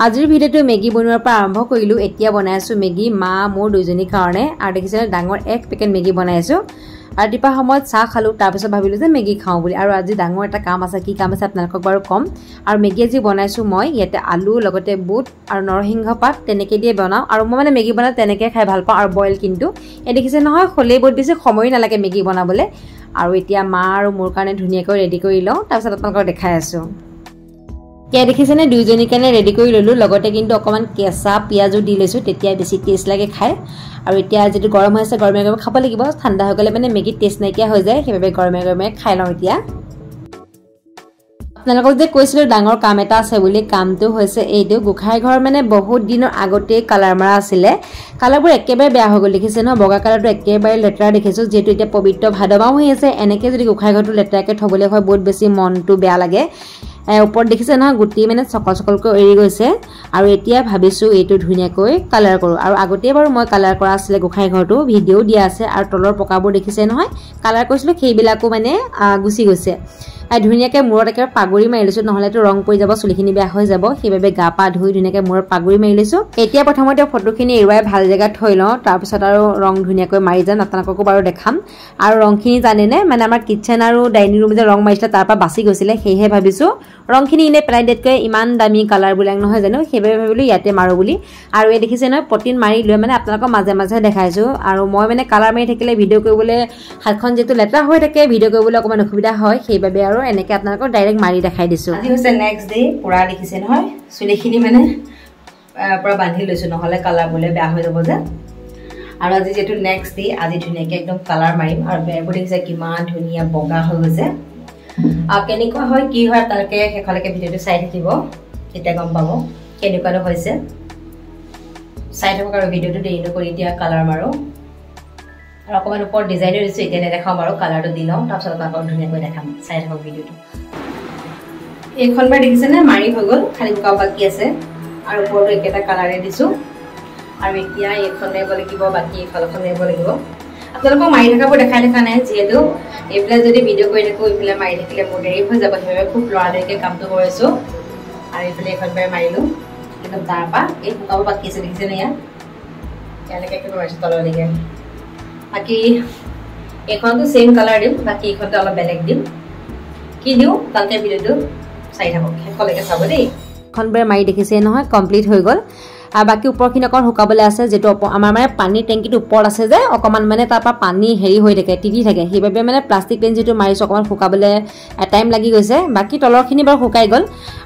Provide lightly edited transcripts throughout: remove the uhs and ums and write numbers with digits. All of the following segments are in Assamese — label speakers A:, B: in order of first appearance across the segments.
A: আজিৰ ভিডিঅ'টো মেগী বনোৱাৰ পৰা আৰম্ভ কৰিলো। এতিয়া বনাই আছো মেগী মা মোৰ দুজনীৰ কাৰণে আৰু দেখিছে ডাঙৰ এক পেকেট মেগী বনাই আছো। ৰাতিপুৱা সময়ত চাহ খালো, তাৰপিছত ভাবিলো যে মেগী খাওঁ বুলি। আৰু আজি ডাঙৰ এটা কাম আছে, কি কাম আছে আপোনালোকক বাৰু কম। আৰু মেগী আজি বনাইছো মই ইয়াতে আলু লগতে বুট আৰু নৰসিংহ পাত তেনেকৈ দিয়ে বনাওঁ। আৰু মই মানে মেগী বনাই তেনেকৈ খাই ভাল পাওঁ আৰু বইল। কিন্তু এই দেখিছে নহয় খলেই বহুত বেছি সময় নালাগে মেগী বনাবলৈ। আৰু এতিয়া মা আৰু মোৰ কাৰণে ধুনীয়াকৈ ৰেডি কৰি লওঁ, তাৰপিছত আপোনালোকক দেখাই আছো। এতিয়া দেখিছেনে দুইজনীৰ কাৰণে ৰেডি কৰি ল'লোঁ। লগতে কিন্তু অকণমান কেঁচা পিঁয়াজো দি লৈছোঁ, তেতিয়া বেছি টেষ্ট লাগে খাই। আৰু এতিয়া যিটো গৰম হৈ আছে গৰমে গৰমে খাব লাগিব, ঠাণ্ডা হৈ গ'লে মানে মেগীত টেষ্ট নাইকিয়া হৈ যায়, সেইবাবে গৰমে গৰমে খাই লওঁ। এতিয়া আপোনালোকক যে কৈছিলোঁ ডাঙৰ কাম এটা আছে বুলি, কামটো হৈছে এইটো। গোঁসাই ঘৰ মানে বহুত দিনৰ আগতেই কালাৰ মাৰা আছিলে, কালাৰবোৰ একেবাৰে বেয়া হৈ গ'ল। দেখিছে ন বগা কালাৰটো একেবাৰে লেতেৰা দেখিছোঁ। যিহেতু এতিয়া পবিত্ৰ ভাদ মাহ হৈ আছে, এনেকৈ যদি গোঁসাই ঘৰটো লেতেৰাকৈ থ'বলৈ হয় বহুত বেছি মনটো বেয়া লাগে। ওপৰত দেখিছে নহয় গুটি মানে চকল চকলকৈ এৰি গৈছে। আৰু এতিয়া ভাবিছোঁ এইটো ধুনীয়াকৈ কালাৰ কৰোঁ। আৰু আগতেই বাৰু মই কালাৰ কৰা আছিলে গোঁসাই ঘৰটো, ভিডিঅ' দিয়া আছে। আৰু তলৰ পকাবোৰ দেখিছে নহয় কালাৰ কৰিছিলোঁ, সেইবিলাকো মানে গুচি গৈছে। ধুনীয়াকৈ মূৰত একেবাৰে পাগুৰি মাৰি লৈছোঁ, নহ'লেতো ৰং পৰি যাব, চুলিখিনি বেয়া হৈ যাব। সেইবাবে গা পা ধুই ধুনীয়াকৈ মূৰত পাগুৰি মাৰি লৈছোঁ। এতিয়া প্ৰথমতে ফটোখিনি এৰুৱাই ভাল জেগাত থৈ লওঁ, তাৰপিছত আৰু ৰং ধুনীয়াকৈ মাৰি যাম, আপোনালোককো বাৰু দেখাম। আৰু ৰংখিনি জানেনে মানে আমাৰ কিটচেন আৰু ডাইনিং ৰুম যে ৰং মাৰিছিলে তাৰ পৰা বাচি গৈছিলে, সেয়েহে ভাবিছোঁ ৰংখিনি এনেই পেলাই দিয়াতকৈ ইমান দামী কালাৰবিলাক নহয় জানো, সেইবাবে ভাবিলোঁ ইয়াতে মাৰোঁ বুলি। আৰু এই দেখিছে নহয় পটিন মাৰি লৈ মানে আপোনালোকক মাজে মাজে দেখাইছোঁ। আৰু মই মানে কালাৰ মাৰি থাকিলে ভিডিঅ' কৰিবলৈ হাতখন যিহেতু লেতেৰা হৈ থাকে, ভিডিঅ' কৰিবলৈ অকণমান অসুবিধা হয়, সেইবাবে আৰু এনেকৈ আপোনালোকক ডাইৰেক্ট মাৰি দেখাই দিছোঁ। আজি হৈছে নেক্সট ডে, পুৰা দেখিছে নহয় চুলিখিনি মানে পুৰা বান্ধি লৈছোঁ, নহ'লে কালাৰ বোলে বেয়া হৈ যাব যে। আৰু আজি যিহেতু নেক্সট ডে, আজি ধুনীয়াকৈ একদম কালাৰ মাৰিম। আৰু বেৰবোৰ দেখিছে কিমান ধুনীয়া বগা হৈ গৈছে। কেনেকুৱা হয় কি হয় আপোনালোকে শেষলৈকে ভিডিঅ'টো চাই থাকিব, তেতিয়া গম পাব কেনেকুৱাটো হৈছে। চাই থাকক আৰু ভিডিঅ'টো দেৰি নকৰি এতিয়া কালাৰ মাৰোঁ। আৰু অকণমান ওপৰত ডিজাইনো দিছোঁ, এতিয়া নেদেখাওঁ বাৰু, কালাৰটো দি লওঁ, তাৰপিছত আপোনালোকক ধুনীয়াকৈ দেখাম। চাই থাকক ভিডিঅ'টো। এইখন বাৰ দেখিছেনে মাৰি হৈ গ'ল, খালি শুকাব বাকী আছে। আৰু ওপৰতো একেটা কালাৰে দিছোঁ। আৰু এতিয়া এইখন লাগিব লাগিব, বাকী এইফালখন লাগিব লাগিব। আপোনালোকক মাৰি থকাবোৰ দেখাই দেখা নাই, যিহেতু এইফালে যদি ভিডিঅ' কৰি থাকোঁ এইফালে মাৰি থাকিলে মোৰ দেৰি হৈ যাব, সেইবাবে খুব লৰালৰিকৈ কামটো কৰিছোঁ। আৰু এইফালে এখন বাৰ মাৰিলোঁ, একদম তাৰপৰা এই শুকাব বাকী আছে দেখিছেনে ইয়াত, ইয়ালৈকে একেবাৰে মাৰিছোঁ তললৈকে। বাকী এইখনতো ছেইম কালাৰ দিম, বাকী এইখনতে অলপ বেলেগ দিম। কি দিওঁ তাতে ভিডিঅ'টো চাই থাকক, শেষলৈকে চাব দেই। এখন বাৰ মাৰি দেখিছে নহয় কমপ্লিট হৈ গ'ল। আৰু বাকী ওপৰখিনি অকণ শুকাবলৈ আছে, যিহেতু আমাৰ মানে পানীৰ টেংকিটো ওপৰত আছে যে, অকণমান মানে তাৰপৰা পানী হেৰি হৈ থাকে, তিতি থাকে, সেইবাবে মানে প্লাষ্টিক পেন যিটো মাৰিছোঁ অকণমান শুকাবলৈ টাইম লাগি গৈছে। বাকী তলৰখিনি বাৰু শুকাই গ'ল।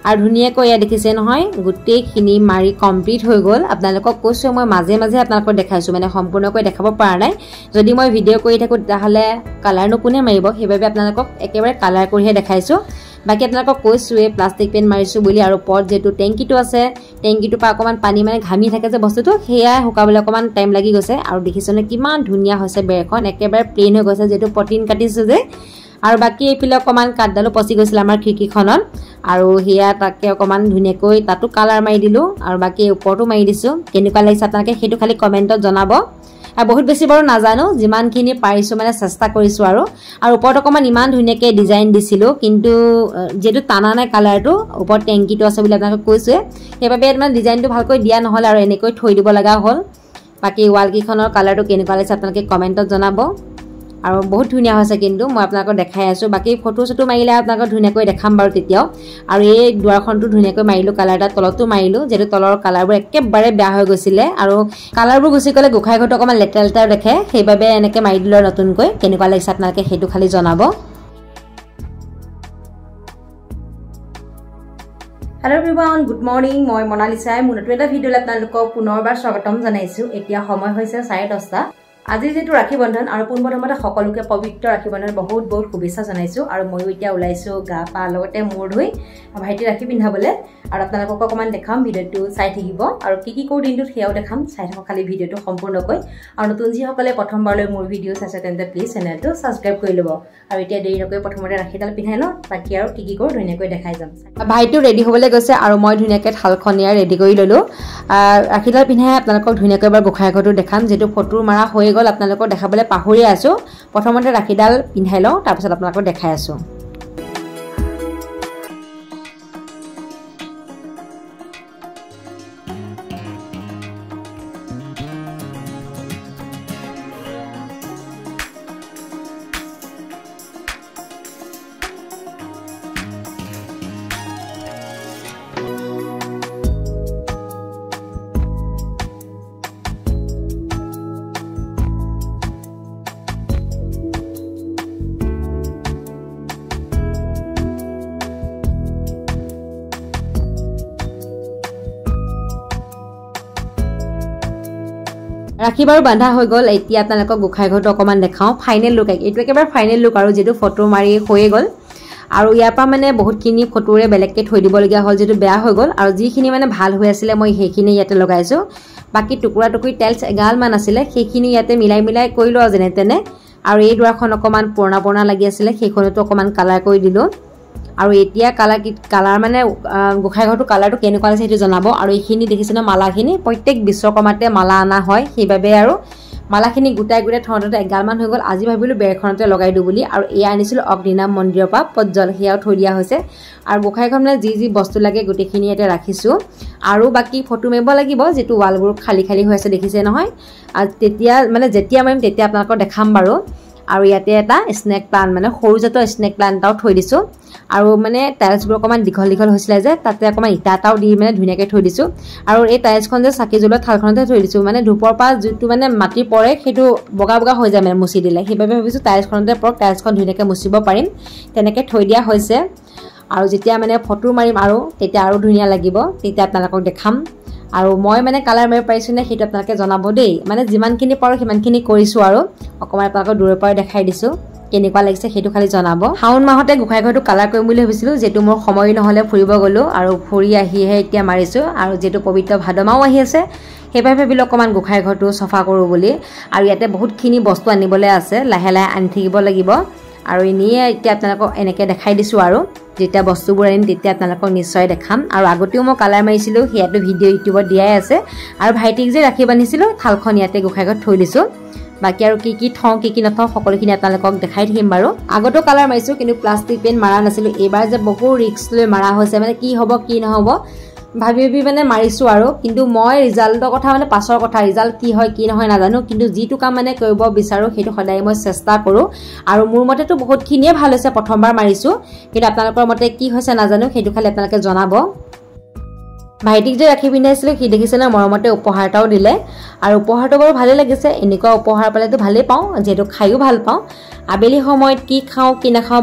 A: আৰু ধুনীয়াকৈ ইয়াত দেখিছে নহয় গোটেইখিনি মাৰি কমপ্লিট হৈ গ'ল। আপোনালোকক কৈছোঁ মই মাজে মাজে আপোনালোকক দেখাইছোঁ, মানে সম্পূৰ্ণকৈ দেখাব পৰা নাই। যদি মই ভিডিঅ' কৰি থাকোঁ তেতিয়াহ'লে কালাৰনো কোনে মাৰিব, সেইবাবে আপোনালোকক একেবাৰে কালাৰ কৰিহে দেখাইছোঁ। বাকী আপোনালোকক কৈছোঁৱেই প্লাষ্টিক পেন মাৰিছোঁ বুলি। আৰু ওপৰত যিহেতু টেংকিটো আছে, টেংকিটোৰ পৰা অকণমান পানী মানে ঘামি থাকে যে বস্তুটো, সেয়াই শুকাবলৈ অকণমান টাইম লাগি গৈছে। আৰু দেখিছেনে কিমান ধুনীয়া হৈছে বেৰখন, একেবাৰে প্লেইন হৈ গৈছে যিহেতু পটিন কাটিছোঁ যে। আৰু বাকী এইফালে অকণমান কাঠডালো পচি গৈছিলে আমাৰ খিৰিকীখনত, আৰু সেয়া তাকে অকণমান ধুনীয়াকৈ তাতো কালাৰ মাৰি দিলোঁ। আৰু বাকী ওপৰতো মাৰি দিছোঁ। কেনেকুৱা লাগিছে আপোনালোকে সেইটো খালি কমেণ্টত জনাব। বহুত বেছি বাৰু নাজানো, যিমানখিনি পাৰিছোঁ মানে চেষ্টা কৰিছোঁ। আৰু ওপৰত অকণমান ইমান ধুনীয়াকৈ ডিজাইন দিছিলোঁ, কিন্তু যিহেতু টানা নাই কালাৰটো, ওপৰত টেংকিটো আছে বুলি আপোনালোকক কৈছোঁৱে, সেইবাবে মানে ডিজাইনটো ভালকৈ দিয়া নহ'ল আৰু এনেকৈ থৈ দিব লগা হ'ল। বাকী ৱালকেইখনৰ কালাৰটো কেনেকুৱা লাগিছে আপোনালোকে কমেণ্টত জনাব। আৰু বহুত ধুনীয়া হৈছে, কিন্তু মই আপোনালোকক দেখাই আছোঁ। বাকী ফটো চটো মাৰিলে আপোনালোকক ধুনীয়াকৈ দেখাম বাৰু তেতিয়াও। আৰু এই দুৱাৰখনটো ধুনীয়াকৈ মাৰিলোঁ, কালাৰ এটা তলতো মাৰিলোঁ, যিহেতু তলৰ কালাৰবোৰ একেবাৰে বেয়া হৈ গৈছিলে। আৰু কালাৰবোৰ গুচি গ'লে গোঁসাই ঘৰটো অকণমান লেতেৰা লেতেৰা দেখে, সেইবাবে এনেকৈ মাৰি দিলোঁ আৰু নতুনকৈ। কেনেকুৱা লাগিছে আপোনালোকে সেইটো খালি জনাব। Hello' everyone, good morning. মই মনালিছাই মোৰ নতুন এটা ভিডিঅ'লৈ আপোনালোকক পুনৰবাৰ স্বাগতম জনাইছোঁ। এতিয়া সময় হৈছে 10:30। আজি যিহেতু ৰাখী বন্ধন, আৰু পোনপ্ৰথমতে সকলোকে পবিত্ৰ ৰাখী বন্ধন বহুত বহুত শুভেচ্ছা জনাইছোঁ। আৰু ময়ো এতিয়া ওলাইছোঁ গা পা লগতে মূৰ ধুই ভাইটি ৰাখী পিন্ধাবলৈ। আৰু আপোনালোকক অকণমান দেখাম, ভিডিঅ'টো চাই থাকিব। আৰু কি কি কৰোঁ দিনটোত সেয়াও দেখাম, চাই থাকক খালি ভিডিঅ'টো সম্পূৰ্ণকৈ। আৰু নতুন যিসকলে প্ৰথমবাৰলৈ মোৰ ভিডিঅ' চাইছে তেন্তে প্লিজ চেনেলটো ছাবস্ক্ৰাইব কৰি ল'ব। আৰু এতিয়া দেৰি নকৰি প্ৰথমতে ৰাখীডাল পিন্ধাই লওঁ, বাকী আৰু কি কি কৰোঁ ধুনীয়াকৈ দেখাই যাম। ভাইটিও ৰেডি হ'বলৈ গৈছে, আৰু মই ধুনীয়াকৈ থালখন ইয়াৰ ৰেডি কৰি ল'লোঁ। ৰাখীডাল পিন্ধাই আপোনালোকক ধুনীয়াকৈ এবাৰ গোঁসাই ঘৰটো দেখাম, যিহেতু ফটো মাৰা হৈ গ'ল, আপোনালোকক দেখাবলৈ পাহৰিয়ে আছোঁ। প্ৰথমতে ৰাখীডাল পিন্ধাই লওঁ, তাৰপিছত আপোনালোকক দেখাই আছোঁ। ৰাখি বাৰু বান্ধা হৈ গ'ল এতিয়া আপোনালোকক গোঁসাই ঘৰটো অকণমান দেখাওঁ ফাইনেল লুক এইটো একেবাৰে ফাইনেল লুক আৰু যিটো ফটো মাৰি হৈয়ে গ'ল আৰু ইয়াৰ পৰা মানে বহুতখিনি ফটোৰে বেলেগকৈ থৈ দিবলগীয়া হ'ল যিটো বেয়া হৈ গ'ল আৰু যিখিনি মানে ভাল হৈ আছিলে মই সেইখিনি ইয়াতে লগাইছোঁ বাকী টুকুৰা টুকুৰি টাইলছ এগালমান আছিলে সেইখিনি ইয়াতে মিলাই কৰি লোৱা যেনে তেনে আৰু এই দুৱাৰখন অকণমান পুৰণা লাগি আছিলে সেইখনতো অকণমান কালাৰ কৰি দিলোঁ আৰু এতিয়া কালাৰ মানে গোঁসাই ঘৰটো কালাৰটো কেনেকুৱা আছে সেইটো জনাব আৰু এইখিনি দেখিছে ন মালাখিনি প্ৰত্যেক বিশ্বকৰ্মাতে মালা অনা হয় সেইবাবে আৰু মালাখিনি গোটাই থওঁতে এগালমান হৈ গ'ল আজি ভাবিলোঁ বেৰখনতে লগাই দিওঁ বুলি আৰু এয়া আনিছিলোঁ অগ্নিনাভ মন্দিৰৰ পৰা পজ্জল সেয়াও থৈ দিয়া হৈছে আৰু গোঁসাইঘৰ মানে যি বস্তু লাগে গোটেইখিনি ইয়াতে ৰাখিছোঁ আৰু বাকী ফটো মাৰিব লাগিব যিটো ৱালবোৰ খালী হৈ আছে দেখিছে নহয় আৰু তেতিয়া মানে যেতিয়া মাৰিম তেতিয়া আপোনালোকক দেখাম বাৰু আৰু ইয়াতে এটা স্নেক প্লান্ট মানে সৰু জাতৰ স্নেক প্লান্ট এটাও থৈ দিছোঁ আৰু মানে টাইলছবোৰ অকণমান দীঘল হৈছিলে যে তাতে অকণমান ইটা এটাও দি মানে ধুনীয়াকৈ থৈ দিছোঁ আৰু এই টাইলছখন যে চাকি জ্বলোৱা থালখনতে থৈ দিছোঁ মানে ধূপৰ পৰা যিটো মানে মাটি পৰে সেইটো বগা হৈ যায় মানে মুচি দিলে সেইবাবে ভাবিছোঁ টাইলছখনতে পৰক টাইলছখন ধুনীয়াকৈ মুচিব পাৰিম তেনেকৈ থৈ দিয়া হৈছে আৰু যেতিয়া মানে ফটো মাৰিম আৰু তেতিয়া আৰু ধুনীয়া লাগিব তেতিয়া আপোনালোকক দেখাম আৰু মই মানে কালাৰ মাৰিব পাৰিছোঁ নে সেইটো আপোনালোকে জনাব দেই মানে যিমানখিনি পাৰোঁ সিমানখিনি কৰিছোঁ আৰু অকণমান আপোনালোকক দূৰৰ পৰা দেখাই দিছোঁ কেনেকুৱা লাগিছে সেইটো খালি জনাব শাওণ মাহতে গোঁসাই ঘৰটো কালাৰ কৰিম বুলি ভাবিছিলোঁ যিহেতু মোৰ সময় নহ'লে ফুৰিব গ'লোঁ আৰু ফুৰি আহিহে এতিয়া মাৰিছোঁ আৰু যিহেতু পবিত্ৰ ভাদ মাহো আহি আছে সেইবাবে ভাবিলোঁ অকণমান গোঁসাই ঘৰটো চফা কৰোঁ বুলি আৰু ইয়াতে বহুতখিনি বস্তু আনিবলৈ আছে লাহে আনি থাকিব লাগিব আৰু এনেয়ে এতিয়া আপোনালোকক এনেকৈ দেখাই দিছোঁ আৰু যেতিয়া বস্তুবোৰ আনিম তেতিয়া আপোনালোকক নিশ্চয় দেখাম আৰু আগতেও মই কালাৰ মাৰিছিলোঁ সেয়াটো ভিডিঅ' ইউটিউবত দিয়াই আছে আৰু ভাইটিক যে ৰাখি বান্ধিছিলোঁ থালখন ইয়াতে গোঁসাই ঘৰত থৈ দিছোঁ বাকী আৰু কি থওঁ কি নথওঁ সকলোখিনি আপোনালোকক দেখাই থাকিম বাৰু আগতো কালাৰ মাৰিছোঁ কিন্তু প্লাষ্টিক পেইণ্ট মাৰা নাছিলোঁ এইবাৰ যে বহু ৰিস্ক লৈ মাৰা হৈছে মানে কি হ'ব কি নহ'ব ভাবি মানে মাৰিছোঁ আৰু কিন্তু মই ৰিজাল্টৰ কথা মানে পাছৰ কথা ৰিজাল্ট কি হয় কি নহয় নাজানো কিন্তু যিটো কাম মানে কৰিব বিচাৰোঁ সেইটো সদায় মই চেষ্টা কৰোঁ আৰু মোৰ মতেতো বহুতখিনিয়ে ভাল হৈছে প্ৰথমবাৰ মাৰিছোঁ কিন্তু আপোনালোকৰ মতে কি হৈছে নাজানো সেইটো খালি আপোনালোকে জনাব ভাইটিক যে ৰাখি পিন্ধাইছিলোঁ সি দেখিছে ন মৰমতে উপহাৰ এটাও দিলে আৰু উপহাৰটো বাৰু ভালেই লাগিছে এনেকুৱা উপহাৰ পালেতো ভালেই পাওঁ যিহেতু খায়ো ভাল পাওঁ আবেলি সময়ত কি খাওঁ কি নাখাওঁ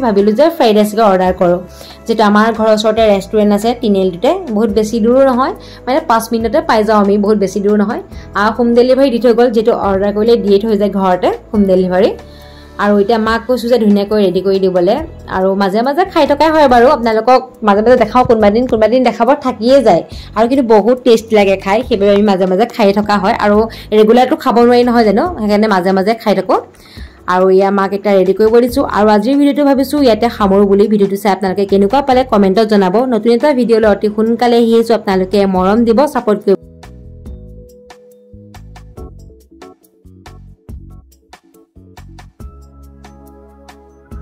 A: ভাবিলোঁ যে ফ্ৰাইড ৰাইচকে অৰ্ডাৰ কৰোঁ যিটো আমাৰ ঘৰৰ ওচৰতে ৰেষ্টুৰেণ্ট আছে তিনিআলিটোতে বহুত বেছি দূৰো নহয় মানে 5 মিনিটতে পাই যাওঁ আমি বহুত বেছি দূৰ নহয় আৰু হোম ডেলিভাৰী দি থৈ গ'ল যিটো অৰ্ডাৰ কৰিলে দিয়ে থৈ যায় ঘৰতে হোম ডেলিভাৰী আৰু এতিয়া মাক কৈছোঁ যে ধুনীয়াকৈ ৰেডি কৰি দিবলৈ আৰু মাজে খাই থকাই হয় বাৰু আপোনালোকক মাজে দেখাওঁ কোনোবা দিন দেখাব থাকিয়ে যায় আৰু কিন্তু বহুত টেষ্ট লাগে খাই সেইবাবে আমি মাজে খাই থকা হয় আৰু ৰেগুলাৰটো খাব নোৱাৰি নহয় জানো সেইকাৰণে মাজে খাই থাকোঁ আৰু ইয়া মাক এটা ৰেডি কৰিব দিছোঁ আৰু আজিৰ ভিডিঅ'টো ভাবিছোঁ ইয়াতে সামৰোঁ বুলি ভিডিঅ'টো চাই আপোনালোকে কেনেকুৱা পালে কমেণ্টত জনাব নতুন এটা ভিডিঅ'লৈ অতি সোনকালে আহি আছোঁ আপোনালোকে মৰম দিব ছাপোৰ্ট কৰিব